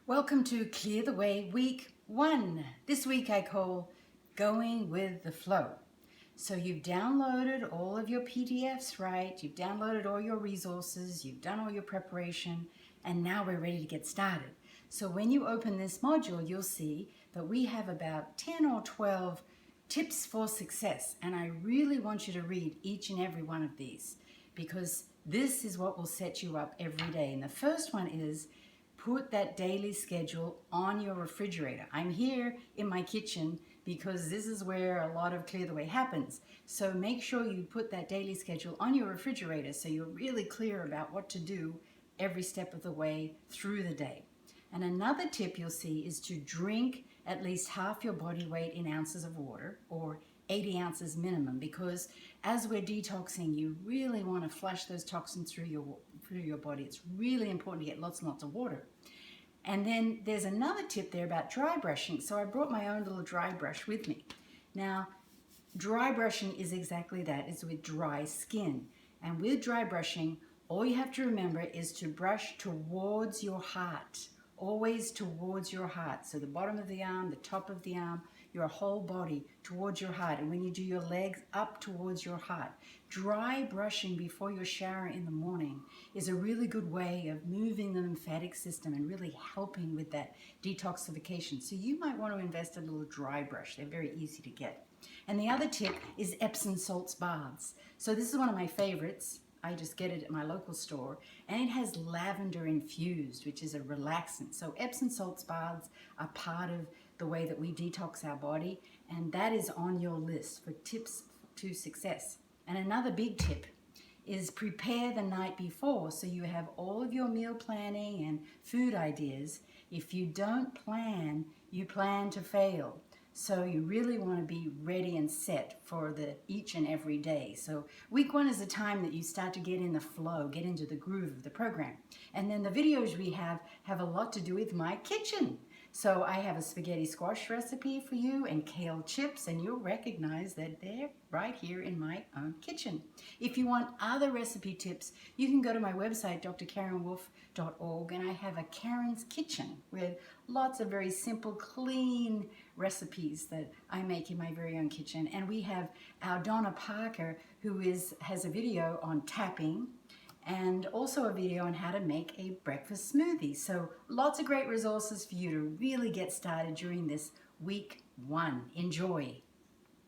Welcome to Clear the Way Week 1. This week I call Going with the Flow. So you've downloaded all of your PDFs, right? You've downloaded all your resources, you've done all your preparation, and now we're ready to get started. So when you open this module, you'll see that we have about 10 or 12 tips for success. And I really want you to read each and every one of these because this is what will set you up every day. And the first one is put that daily schedule on your refrigerator. I'm here in my kitchen because this is where a lot of Clear the Way happens. So make sure you put that daily schedule on your refrigerator so you're really clear about what to do every step of the way through the day. And another tip you'll see is to drink at least half your body weight in ounces of water, or 80 ounces minimum, because as we're detoxing, you really want to flush those toxins through your body. It's really important to get lots and lots of water. And then there's another tip there about dry brushing. So I brought my own little dry brush with me. Now, dry brushing is exactly that. It's with dry skin. And with dry brushing, all you have to remember is to brush towards your heart. Always towards your heart. So the bottom of the arm, the top of the arm, your whole body towards your heart. And when you do your legs, up towards your heart. Dry brushing before your shower in the morning is a really good way of moving the lymphatic system and really helping with that detoxification. So you might want to invest in a little dry brush. They're very easy to get. And the other tip is Epsom salts baths. So this is one of my favorites. I just get it at my local store, and it has lavender infused, which is a relaxant. So Epsom salts baths are part of the way that we detox our body, and that is on your list for tips to success. And another big tip is prepare the night before so you have all of your meal planning and food ideas. If you don't plan, you plan to fail. So you really want to be ready and set for each and every day. So week 1 is the time that you start to get in the flow, get into the groove of the program. And then the videos we have a lot to do with my kitchen. So I have a spaghetti squash recipe for you and kale chips, and you'll recognize that they're right here in my own kitchen. If you want other recipe tips, you can go to my website, drkarenwolf.org, and I have a Karen's Kitchen with lots of very simple, clean recipes that I make in my very own kitchen. And we have our Donna Parker, who has a video on tapping, and also a video on how to make a breakfast smoothie. So lots of great resources for you to really get started during this week 1. Enjoy.